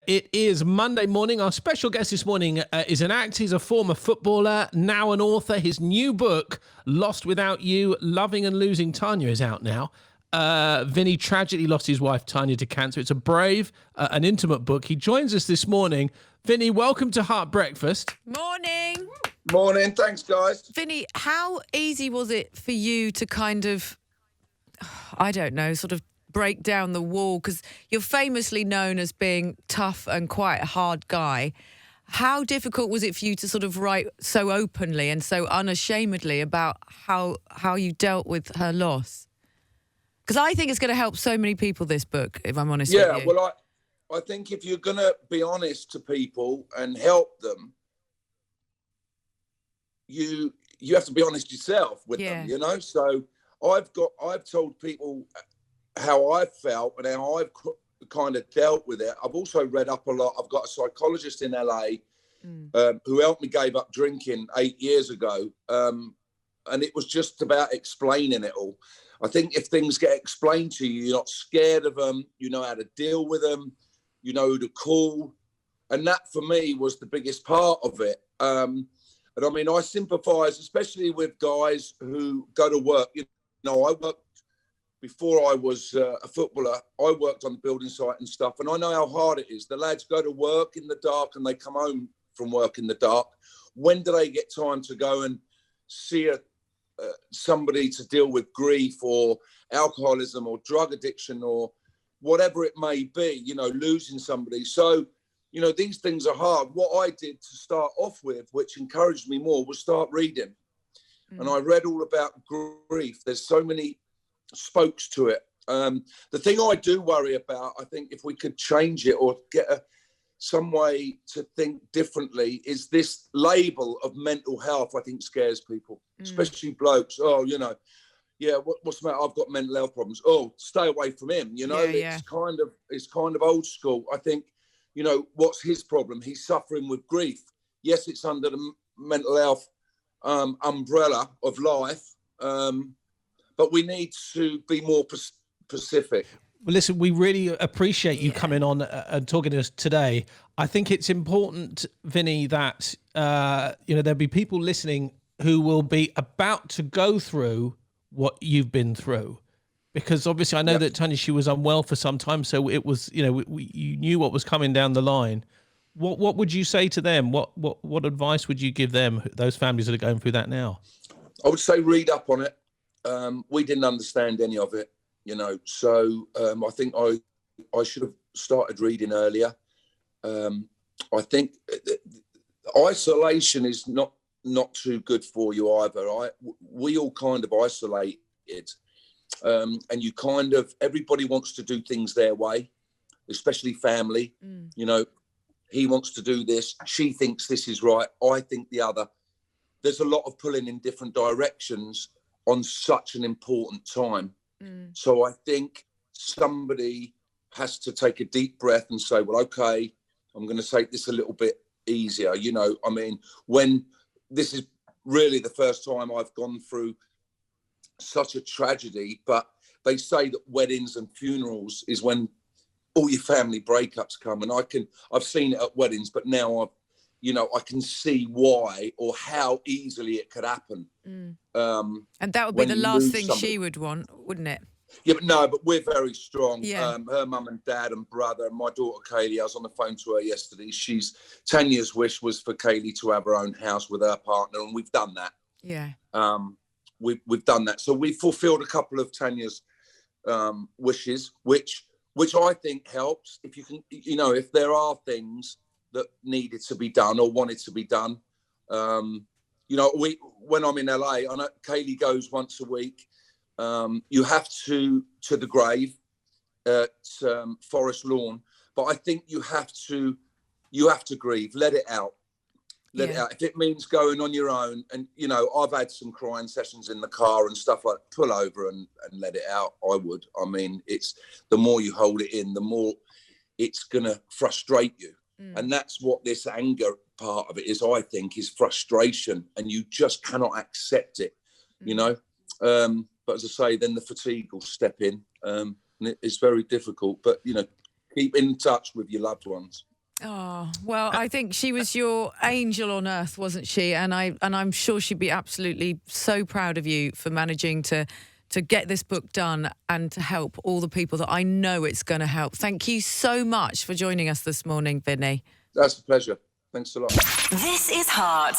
It is Monday morning. Our special guest this morning is an actor. He's a former footballer, now an author. His new book, Lost Without You, Loving and Losing Tanya, is out now. Vinnie tragically lost his wife, Tanya, to cancer. It's a brave, an intimate book. He joins us this morning. Vinnie, welcome to Heart Breakfast. Morning. Morning. Thanks, guys. Vinnie, how easy was it for you to kind of, I don't know, sort of break down the wall? Because you're famously known as being tough and quite a hard guy. How difficult was it for you to sort of write so openly and so unashamedly about how you dealt with her loss? Because I think it's going to help so many people, this book, if I'm honest with you. Yeah, well, I think if you're going to be honest to people and help them, you have to be honest yourself with them, you know? So I've told people how I felt and how I've kind of dealt with it. I've also read up a lot. I've got a psychologist in LA who helped me give up drinking 8 years ago. And it was just about explaining it all. I think if things get explained to you, you're not scared of them, you know how to deal with them, you know who to call. And that for me was the biggest part of it. And I mean, I sympathise, especially with guys who go to work. You know, I worked, before I was a footballer, I worked on the building site and stuff. And I know how hard it is. The lads go to work in the dark and they come home from work in the dark. When do they get time to go and see somebody to deal with grief or alcoholism or drug addiction or whatever it may be, you know, losing somebody? So, you know, these things are hard. What I did to start off with, which encouraged me more, was start reading. And I read all about grief. There's so many spokes to it. The thing I do worry about, I think if we could change it or get some way to think differently, is this label of mental health. I think scares people, especially blokes. Oh, you know, yeah, what's the matter? I've got mental health problems. Oh, stay away from him. You know, it's kind of old school. I think, you know, what's his problem? He's suffering with grief. Yes, it's under the mental health umbrella of life, but we need to be more specific. Well, listen, we really appreciate you coming on and talking to us today. I think it's important, Vinnie, that you know, there'll be people listening who will be about to go through what you've been through, because obviously I know that Tanya, she was unwell for some time, so it was, you know, you knew what was coming down the line. What would you say to them? What advice would you give them, those families that are going through that now? I would say read up on it. We didn't understand any of it, you know, so I think I should have started reading earlier. I think isolation is not too good for you either. We all kind of isolated, and you kind of, everybody wants to do things their way, especially family. You know, he wants to do this, she thinks this is right, I think the other. There's a lot of pulling in different directions on such an important time. So I think somebody has to take a deep breath and say, well, okay, I'm going to take this a little bit easier. You know, I mean, when this is really the first time I've gone through such a tragedy, but they say that weddings and funerals is when all your family breakups come. And I've seen it at weddings, but now I can see why or how easily it could happen. And that would be the last thing she would want, wouldn't it? Yeah, but we're very strong. Yeah. Her mum and dad and brother and my daughter Kaylee, I was on the phone to her yesterday. Tanya's wish was for Kaylee to have her own house with her partner, and we've done that. Yeah. We've done that. So we fulfilled a couple of Tanya's wishes, which I think helps. If you can, you know, if there are things that needed to be done or wanted to be done. You know, when I'm in LA, I know Kaylee goes once a week. You have to the grave at Forest Lawn, but I think you have to grieve, let it out. Let it out. If it means going on your own, and you know, I've had some crying sessions in the car and stuff like that. Pull over and let it out. I would. I mean, it's the more you hold it in, the more it's gonna frustrate you. And that's what this anger part of it is, I think, is frustration, and you just cannot accept it, you know. But as I say, then the fatigue will step in, and it's very difficult. But you know, keep in touch with your loved ones. Oh, well, I think she was your angel on earth, wasn't she? And I'm sure she'd be absolutely so proud of you for managing to get this book done and to help all the people that I know it's going to help. Thank you so much for joining us this morning, Vinnie. That's a pleasure. Thanks a lot. This is Heart.